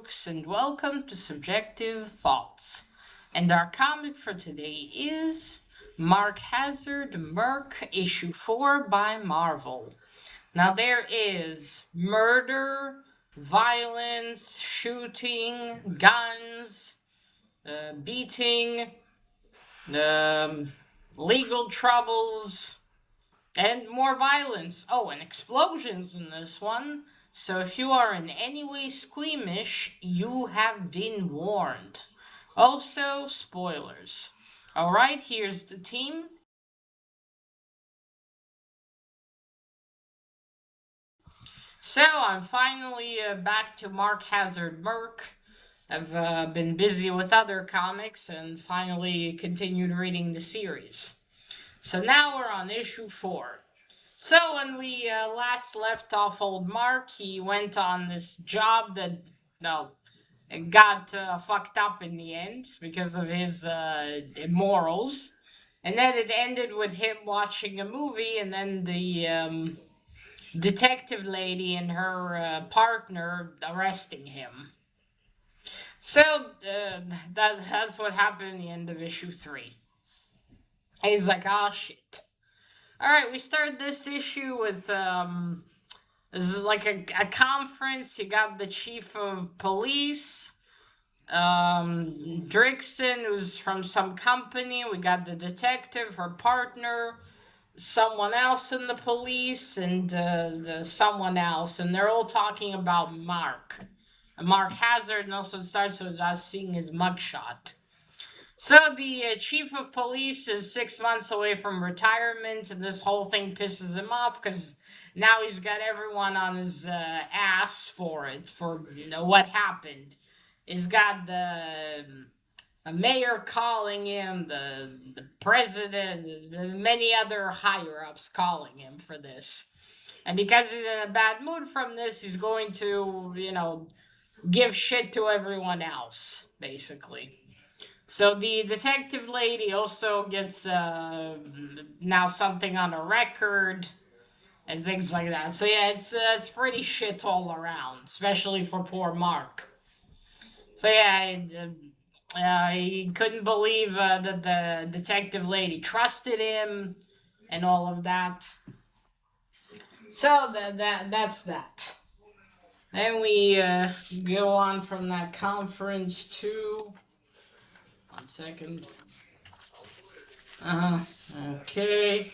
folks, and welcome to Subjective Thoughts. And our comic for today is Mark Hazzard, Merc, issue 4 by Marvel. Now there is murder, violence, shooting, guns, beating, legal troubles, and more violence. Oh, and explosions in this one. So if you are in any way squeamish, you have been warned. Also, spoilers. Alright, here's the team. So I'm finally back to Mark Hazzard Merc. I've been busy with other comics and finally continued reading the series. So now we're on issue 4. So when we last left off old Mark, he went on this job that, no, it got fucked up in the end because of his morals. And then it ended with him watching a movie, and then the detective lady and her partner arresting him. So that's what happened in the end of issue 3. He's like, oh shit. Alright, we start this issue with this is like a conference. You got the chief of police, Drixon, who's from some company. We got the detective, her partner, someone else in the police, and someone else. And they're all talking about Mark. Mark Hazzard, and also it starts with us seeing his mugshot. So the chief of police is 6 months away from retirement, and this whole thing pisses him off because now he's got everyone on his ass for it, for what happened. He's got the mayor calling him, the president, many other higher ups calling him for this. And because he's in a bad mood from this, he's going to, give shit to everyone else, basically. So the detective lady also gets now something on a record and things like that. So yeah, it's pretty shit all around, especially for poor Mark. So yeah, he couldn't believe that the detective lady trusted him and all of that. So that's that. Then we go on from that conference to 1 second. Okay.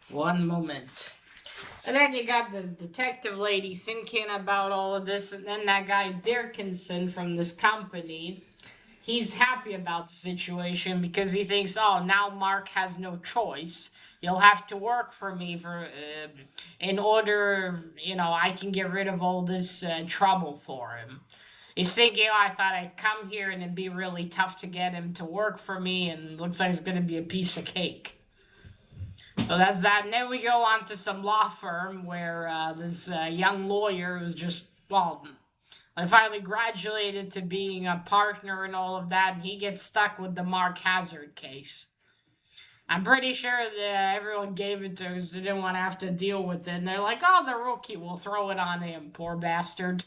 One moment. And then you got the detective lady thinking about all of this, and then that guy Dirkinson from this company, he's happy about the situation because he thinks, oh, now Mark has no choice. You'll have to work for me in order, I can get rid of all this trouble for him. He's thinking, oh, I thought I'd come here and it'd be really tough to get him to work for me, and looks like it's going to be a piece of cake. So that's that. And then we go on to some law firm where this young lawyer was just, well, I finally graduated to being a partner and all of that, and he gets stuck with the Mark Hazzard case. I'm pretty sure that everyone gave it to him because they didn't want to have to deal with it. And they're like, oh, the rookie, we'll throw it on him, poor bastard.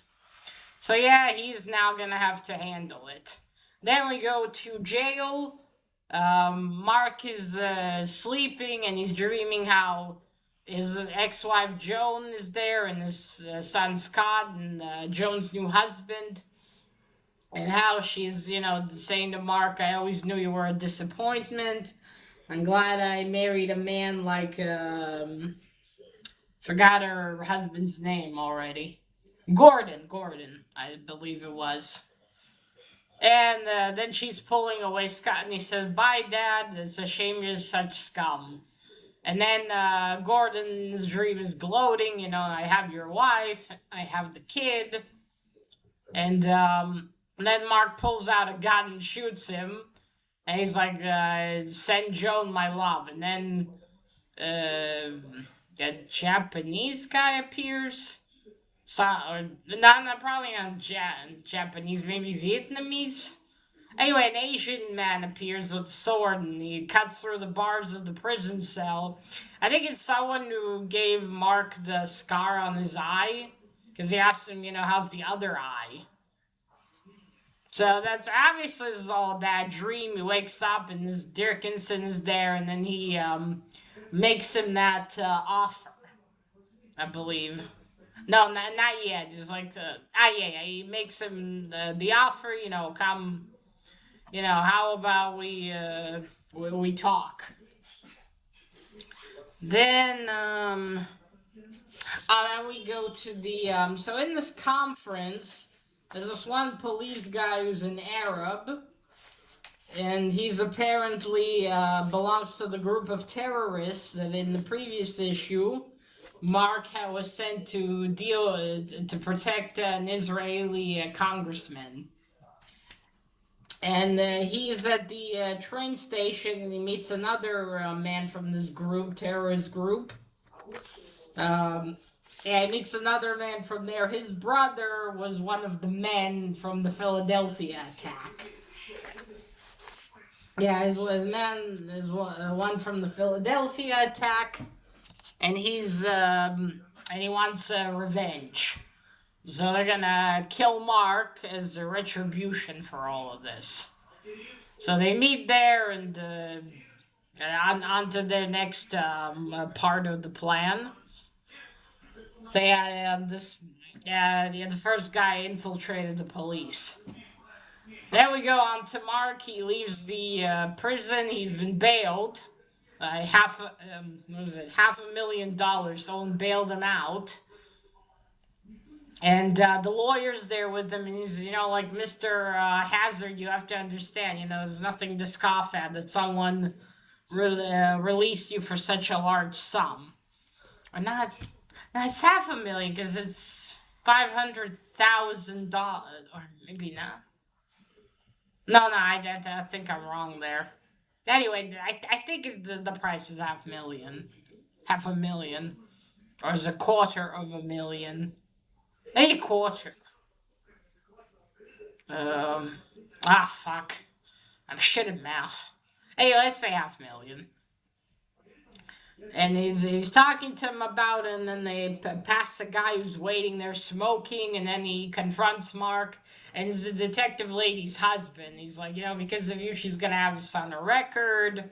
So yeah, he's now going to have to handle it. Then we go to jail. Mark is sleeping and he's dreaming how his ex-wife Joan is there and his son Scott and Joan's new husband. And how she's, saying to Mark, I always knew you were a disappointment. I'm glad I married a man like, forgot her husband's name already. Gordon, I believe it was. And then she's pulling away Scott, and he says, bye, Dad. It's a shame you're such scum. And then Gordon's dream is gloating, I have your wife, I have the kid. And then Mark pulls out a gun and shoots him. And he's like, send Joan my love. And then a Japanese guy appears. So, or, no, probably not Japanese, maybe Vietnamese. Anyway, an Asian man appears with a sword and he cuts through the bars of the prison cell. I think it's someone who gave Mark the scar on his eye because he asked him, how's the other eye? So that's obviously this is all a bad dream. He wakes up and this Dickinson is there, and then he makes him that offer, I believe. No, not yet. It's like yeah. He makes him the offer. Come. How about we talk? Then then we go to the so in this conference, there's this one police guy who's an Arab, and he's apparently belongs to the group of terrorists that in the previous issue, Mark was sent to deal to protect an Israeli congressman. And he's at the train station, and he meets another man from this group, terrorist group. And he meets another man from there. His brother was one of the men from the Philadelphia attack. Yeah, his man is one from the Philadelphia attack, and he wants revenge. So they're gonna kill Mark as a retribution for all of this. So they meet there and on to their next part of the plan. So the first guy infiltrated the police. Then we go on to Mark. He leaves the prison. He's been bailed. $500,000. Someone bailed him out. And the lawyer's there with him, and he's, like Mr. Hazzard, you have to understand, there's nothing to scoff at that someone released you for such a large sum. Or not, it's $500,000 because it's $500,000, or maybe not. No, I think I'm wrong there. Anyway, I think the price is $500,000, or is a $250,000. A quarter. Fuck. I'm shit at math. Hey, let's say $500,000. And he's talking to him about it, and then they pass the guy who's waiting there smoking, and then he confronts Mark, and it's the detective lady's husband. He's like, because of you, she's going to have this on her record.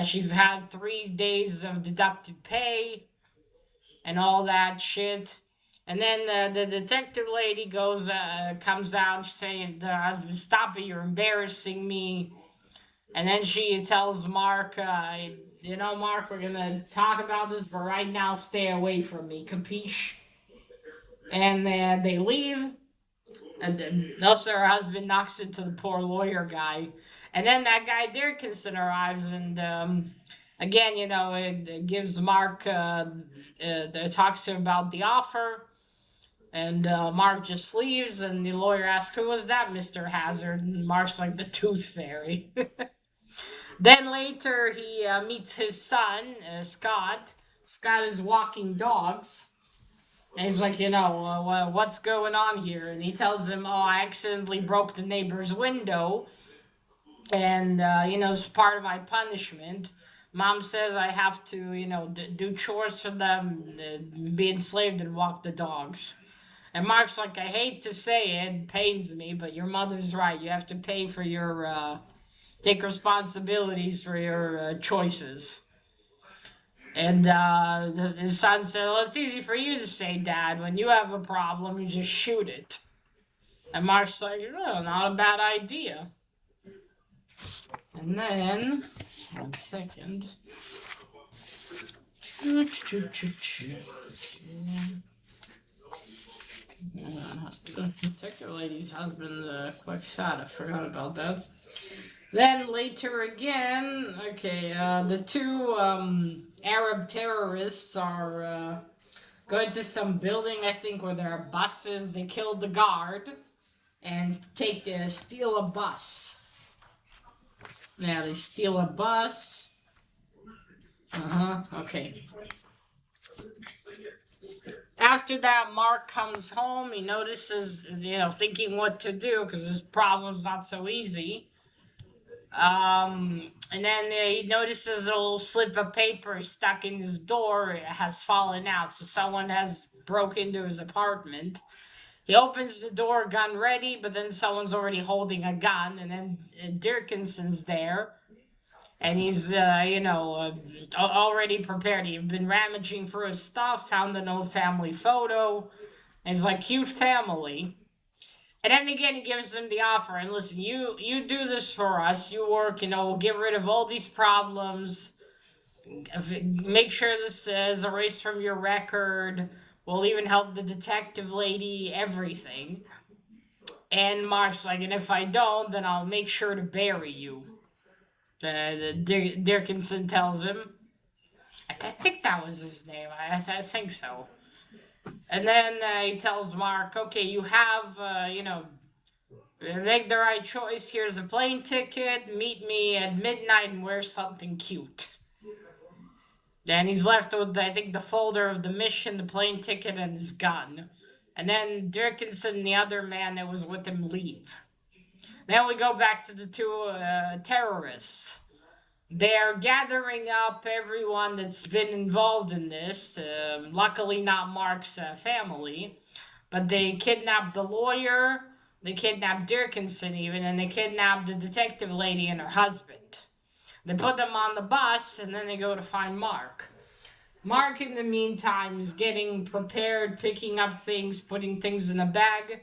She's had 3 days of deducted pay, and all that shit. And then the detective lady comes out saying to her husband, "Stop it, you're embarrassing me." And then she tells Mark, Mark, we're going to talk about this, but right now stay away from me, capiche? And they leave. And then also her husband knocks into the poor lawyer guy. And then that guy Dickinson arrives, and again, it gives Mark, talks to him about the offer. And Mark just leaves, and the lawyer asks, "Who was that, Mr. Hazzard?" And Mark's like, "The Tooth Fairy." Then later, he meets his son, Scott. Scott is walking dogs. And he's like, what's going on here? And he tells him, "Oh, I accidentally broke the neighbor's window. And, it's part of my punishment. Mom says I have to, do chores for them, be enslaved and walk the dogs." And Mark's like, "I hate to say it pains me, but your mother's right. You have to pay for your, take responsibilities for your choices." And his son said, "Well, it's easy for you to say, Dad. When you have a problem, you just shoot it." And Mark's like, "Oh, not a bad idea." And then, 1 second. Detective lady's husband, quick shot. I forgot about that. Then later again, the two Arab terrorists are going to some building, I think, where there are buses. They killed the guard and steal a bus. Yeah, they steal a bus. Okay. After that, Mark comes home. He notices, thinking what to do because his problem's not so easy. And then he notices a little slip of paper stuck in his door. It has fallen out, so someone has broke into his apartment. He opens the door, gun ready, but then someone's already holding a gun, and then Dirkinson's there, and he's, already prepared. He'd been rummaging through his stuff, found an old family photo, and he's like, cute family. And then again, he gives them the offer, and listen, you do this for us, you work, we'll get rid of all these problems, make sure this is erased from your record, we'll even help the detective lady, everything. And Mark's like, and if I don't, then I'll make sure to bury you. Dirkinson tells him. I think that was his name. I think so. And then he tells Mark, okay, you have, make the right choice. Here's a plane ticket. Meet me at midnight and wear something cute. Then he's left with, I think, the folder of the mission, the plane ticket, and his gun. And then Dirkinson and the other man that was with him leave. Then we go back to the two terrorists. They're gathering up everyone that's been involved in this. Luckily, not Mark's family. But they kidnapped the lawyer, they kidnapped Dirkinson even, and they kidnapped the detective lady and her husband. They put them on the bus, and then they go to find Mark. Mark, in the meantime, is getting prepared, picking up things, putting things in a bag.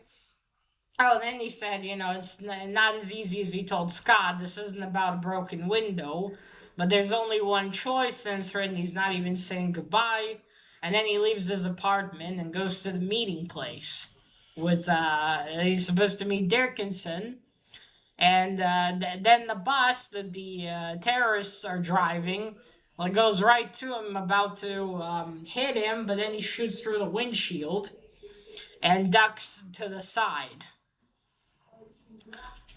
Oh, and then he said, it's not as easy as he told Scott. This isn't about a broken window, but there's only one choice, and he's not even saying goodbye. And then he leaves his apartment and goes to the meeting place with, he's supposed to meet Dirkinson. And then the bus that the terrorists are driving, well, it goes right to him, about to hit him, but then he shoots through the windshield and ducks to the side.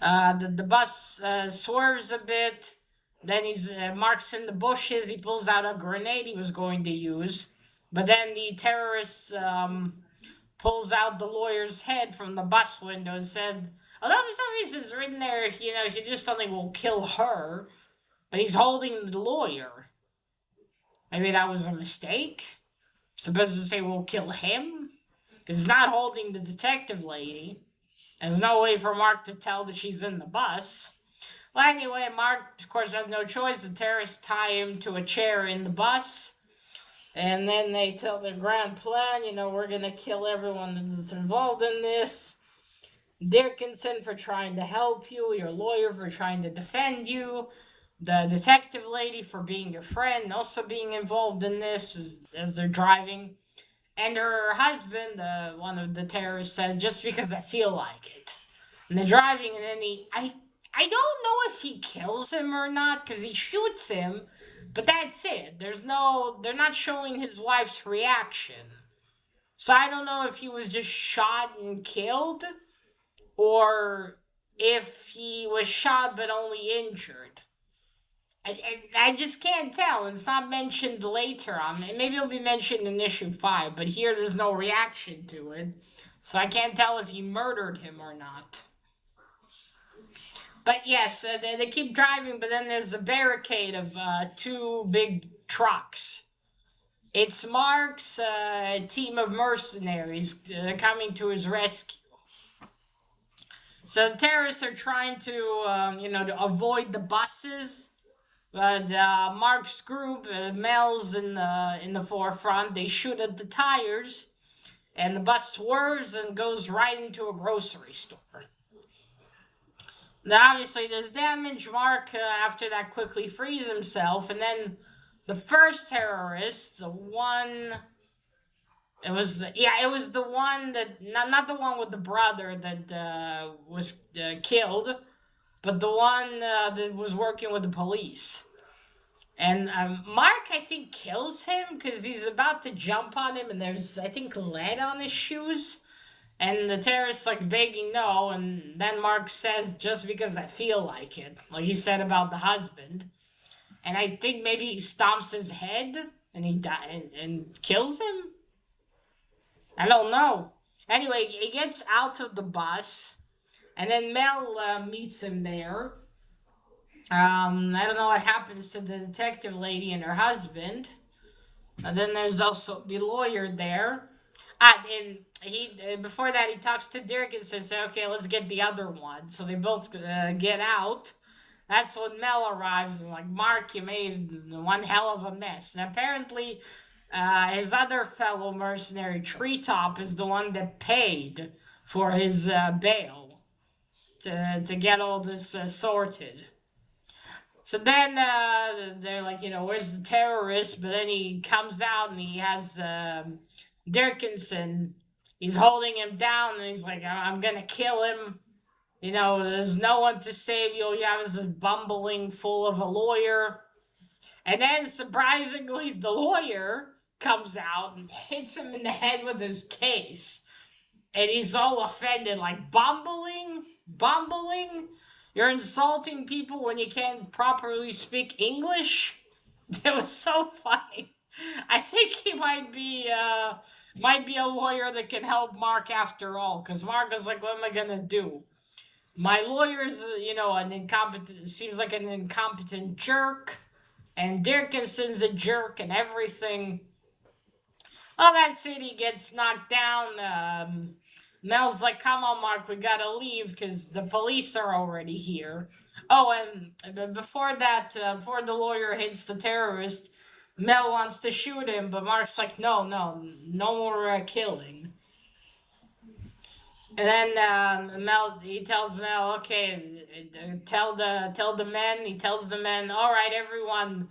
The bus swerves a bit. Then Mark's in the bushes. He pulls out a grenade he was going to use. But then the terrorist pulls out the lawyer's head from the bus window and said, although for some reason it's written there, if you do something, we'll kill her. But he's holding the lawyer. Maybe that was a mistake. Supposed to say we'll kill him? Because he's not holding the detective lady. There's no way for Mark to tell that she's in the bus. Well, anyway, Mark, of course, has no choice. The terrorists tie him to a chair in the bus. And then they tell their grand plan, we're going to kill everyone that's involved in this. Dirkinson for trying to help you, your lawyer for trying to defend you, the detective lady for being your friend, also being involved in this as they're driving. And her husband, one of the terrorists, said, just because I feel like it. And they're driving, and then I don't know if he kills him or not, because he shoots him, but that's it. They're not showing his wife's reaction. So I don't know if he was just shot and killed, or if he was shot but only injured. I just can't tell. It's not mentioned later on. Maybe it'll be mentioned in issue 5, but here there's no reaction to it. So I can't tell if he murdered him or not. But yes, they keep driving, but then there's a barricade of 2 big trucks. It's Mark's team of mercenaries coming to his rescue. So the terrorists are trying to avoid the buses. But Mark's group, Mel's in the forefront. They shoot at the tires, and the bus swerves and goes right into a grocery store. Now, obviously, there's damage. Mark, after that, quickly frees himself, and then the first terrorist, the one. It was the one that not the one with the brother that was killed, but the one that was working with the police. And Mark, I think, kills him because he's about to jump on him, and there's, I think, lead on his shoes. And the terrorist's like begging no, and then Mark says, just because I feel like it, like he said about the husband. And I think maybe he stomps his head and he and kills him. I don't know. Anyway, he gets out of the bus, and then Mel meets him there. I don't know what happens to the detective lady and her husband. And then there's also the lawyer there. And he before that he talks to Dirk and says, "Okay, let's get the other one." So they both get out. That's when Mel arrives and like, "Mark, you made one hell of a mess." And apparently, his other fellow mercenary, Treetop, is the one that paid for his bail to get all this sorted. So then they're like, where's the terrorist? But then he comes out and he has Dirkinson. He's holding him down and he's like, I'm going to kill him. There's no one to save you. All you have is this bumbling fool of a lawyer. And then surprisingly, the lawyer comes out and hits him in the head with his case. And he's all offended, like, bumbling? Bumbling? You're insulting people when you can't properly speak English? It was so funny. I think he might be a lawyer that can help Mark after all, because Mark is like, what am I gonna do? My lawyer's, an incompetent, seems like an incompetent jerk, and Dickinson's a jerk and everything. Well, that city gets knocked down. Mel's like, come on, Mark, we gotta leave because the police are already here. Oh, and before that, before the lawyer hits the terrorist, Mel wants to shoot him, but Mark's like, no, no, no more killing. And then he tells Mel, okay, tell the men. He tells the men, all right, everyone,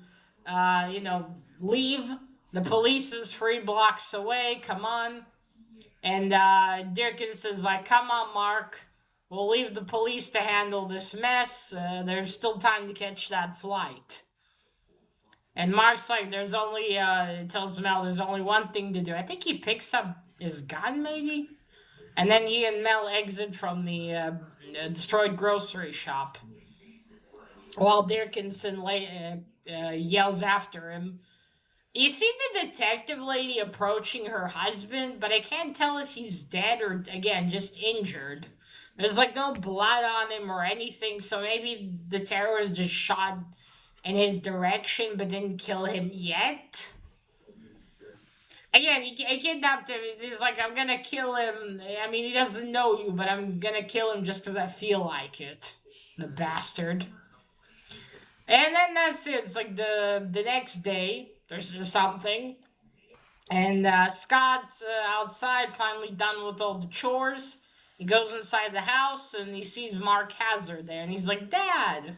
leave. The police is 3 blocks away. Come on. And Dirkins is like, come on, Mark. We'll leave the police to handle this mess. There's still time to catch that flight. And Mark's like, tells Mel there's only one thing to do. I think he picks up his gun, maybe? And then he and Mel exit from the destroyed grocery shop. While Dirkinson yells after him. You see the detective lady approaching her husband, but I can't tell if he's dead or, again, just injured. There's like no blood on him or anything, so maybe the terrorist just shot in his direction but didn't kill him yet. Again, he kidnapped him. He's like, I'm gonna kill him. I mean, he doesn't know you, but I'm gonna kill him just because I feel like it. The bastard. And then that's it. It's like the next day, there's just something. And Scott's outside, finally done with all the chores. He goes inside the house and he sees Mark Hazzard there. And he's like, Dad!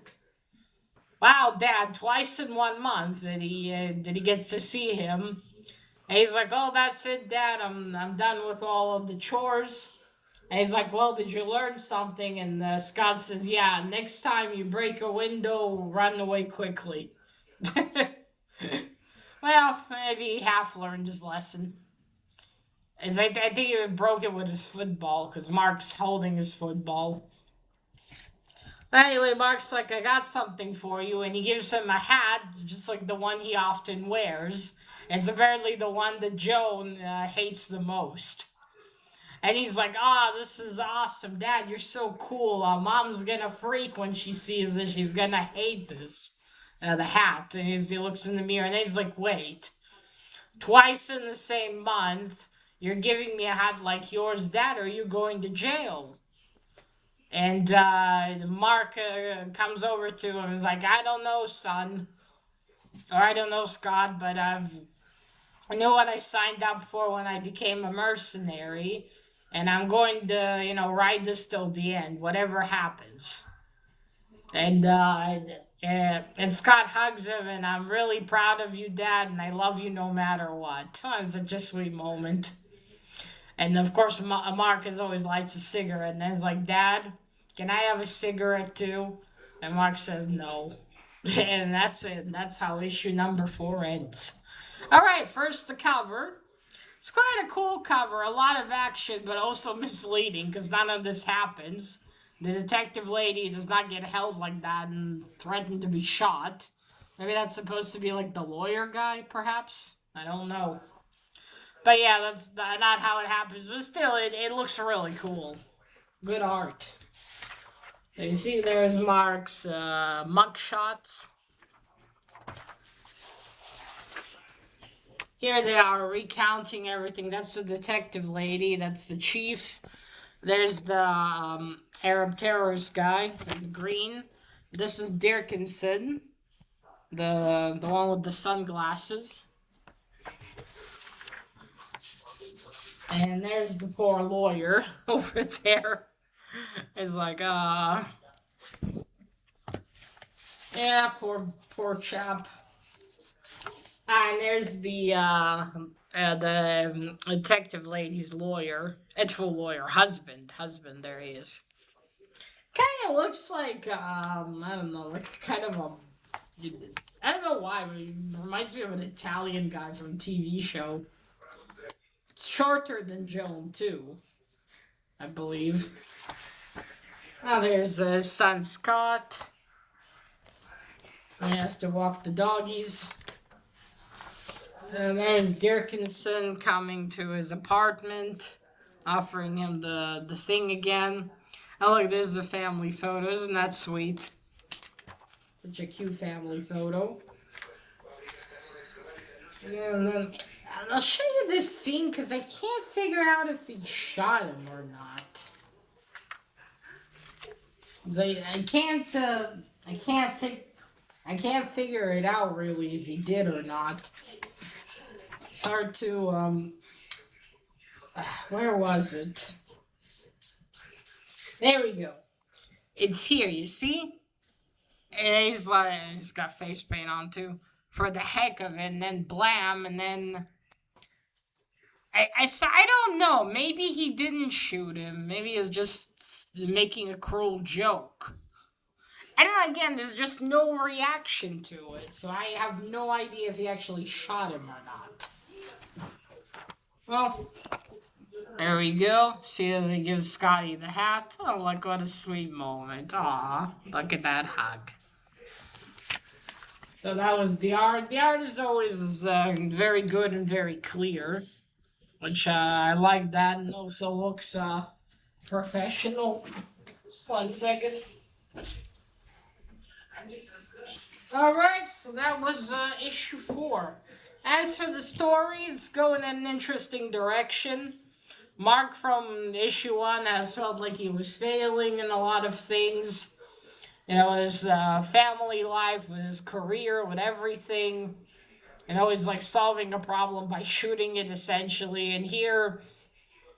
Wow, Dad, twice in 1 month that he gets to see him. And he's like, oh, that's it, Dad. I'm done with all of the chores. And he's like, well, did you learn something? And Scott says, yeah, next time you break a window, run away quickly. Well, maybe he half learned his lesson. I think he broke it with his football because Mark's holding his football. But anyway, Mark's like, I got something for you. And he gives him a hat, just like the one he often wears. It's apparently the one that Joan hates the most. And he's like, this is awesome. Dad, you're so cool. Mom's gonna freak when she sees this. She's gonna hate this. The hat. And he looks in the mirror and he's like, wait. Twice in the same month, you're giving me a hat like yours, Dad, or are you going to jail? And Mark comes over to him and is like, I don't know, son. Or I don't know, Scott, but I know what I signed up for when I became a mercenary. And I'm going to, ride this till the end, whatever happens. And Scott hugs him, and I'm really proud of you, Dad, and I love you no matter what. Oh, it's such a sweet moment. And of course, Mark always lights a cigarette, and he's like, Dad, can I have a cigarette too? And Mark says no. And that's it. That's how issue number 4 ends. All right, first the cover. It's quite a cool cover, a lot of action, but also misleading because none of this happens. The detective lady does not get held like that and threatened to be shot. Maybe that's supposed to be like the lawyer guy, perhaps? I don't know. But yeah, that's not how it happens. But still, it looks really cool. Good art. So you see, there's Mark's mug shots. Here they are recounting everything. That's the detective lady. That's the chief. There's the Arab terrorist guy in green. This is Dirkinson, the one with the sunglasses. And there's the poor lawyer over there. It's like, yeah, poor chap. And there's the detective lady's lawyer, actual lawyer, husband. There he is. Kind of looks like I don't know, like kind of a. I don't know why, but he reminds me of an Italian guy from a TV show. It's shorter than Joan too, I believe. Now there's his son Scott. He has to walk the doggies. And there's Dirkinson coming to his apartment, offering him the thing again. Oh look, there's the family photo. Isn't that sweet? Such a cute family photo. And then I'll show you this scene because I can't figure out if he shot him or not. I can't figure it out really if he did or not. It's hard to where was it? There we go. It's here, you see? And he's got face paint on too. For the heck of it, and then blam, and then I don't know. Maybe he didn't shoot him. Maybe he was just making a cruel joke. I don't know, again, there's just no reaction to it, so I have no idea if he actually shot him or not. Well, there we go. See that he gives Scotty the hat. Oh, look, what a sweet moment. Aw, look at that hug. So that was the art. The art is always very good and very clear, which I like that, and also looks professional. 1 second. Alright, so that was issue 4. As for the story, it's going in an interesting direction. Mark from issue 1 has felt like he was failing in a lot of things. You know, his family life, with his career, with everything. You know, he's like solving a problem by shooting it essentially. And here,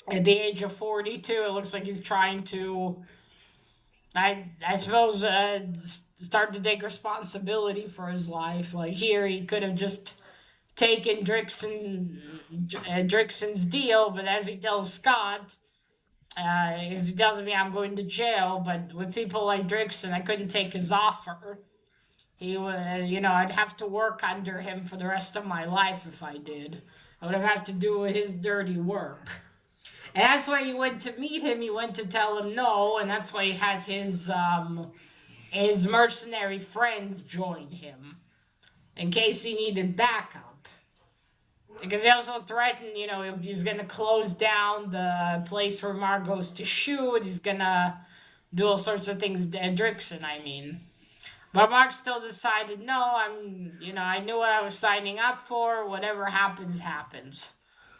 at the age of 42, it looks like he's trying to, I suppose, start to take responsibility for his life. Like here, he could have just taken Drickson's deal, but as he tells Scott, as he tells me, I'm going to jail. But with people like Drickson, I couldn't take his offer. He would, you know, I'd have to work under him for the rest of my life if I did. I would have had to do his dirty work. And that's why he went to meet him. He went to tell him no, and that's why he had his mercenary friends join him in case he needed backup. Because he also threatened, you know, he's going to close down the place where Mark goes to shoot. He's going to do all sorts of things, Drickson, I mean. But Mark still decided, no, I knew what I was signing up for. Whatever happens, happens.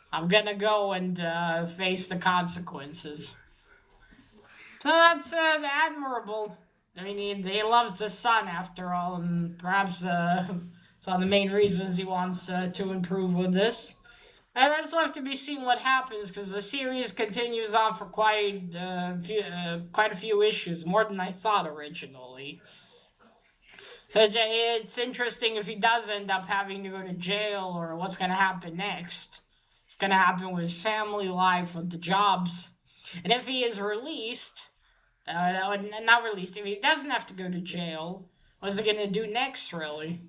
I'm going to go and face the consequences. So that's admirable. I mean, he loves the son after all, and perhaps it's one of the main reasons he wants to improve with this. And that's left to be seen what happens, because the series continues on for quite a few issues, more than I thought originally. So it's interesting if he does end up having to go to jail, or what's going to happen next. What's going to happen with his family life, with the jobs. And if he is released, not released, if he doesn't have to go to jail, what's he going to do next, really?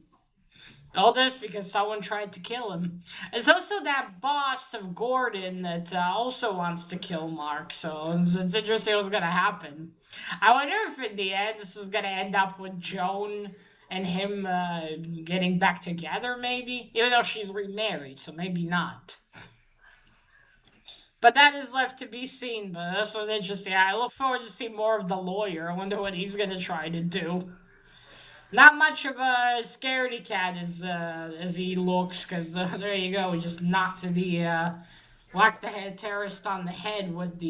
All this because someone tried to kill him. It's also that boss of Gordon that also wants to kill Mark, so it's interesting what's going to happen. I wonder if in the end this is going to end up with Joan and him getting back together, maybe? Even though she's remarried, so maybe not. But that is left to be seen. But this was interesting. I look forward to see more of the lawyer. I wonder what he's gonna try to do. Not much of a scaredy cat as he looks, because there you go. He just whacked the head terrorist on the head with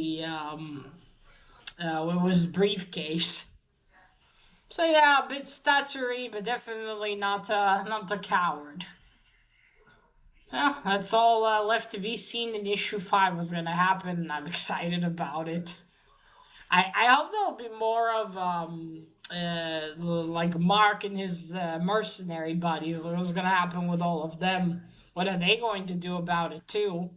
with his briefcase. So yeah, a bit stuttery, but definitely not a coward. Yeah, that's all left to be seen in issue 5 was gonna happen, and I'm excited about it. I hope there'll be more of like Mark and his mercenary buddies. What's gonna happen with all of them? What are they going to do about it too?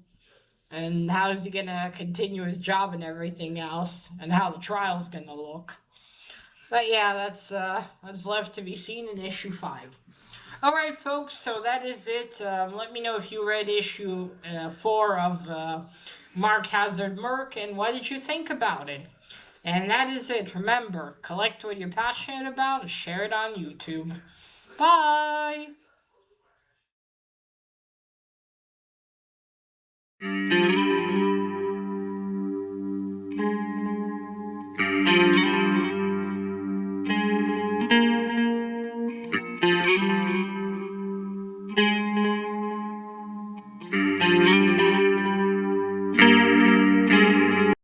And how is he gonna continue his job and everything else? And how the trial's gonna look? But yeah, that's left to be seen in issue 5. All right, folks. So that is it. Let me know if you read issue 4 of Mark Hazzard Merc, and what did you think about it? And that is it. Remember, collect what you're passionate about and share it on YouTube. Bye!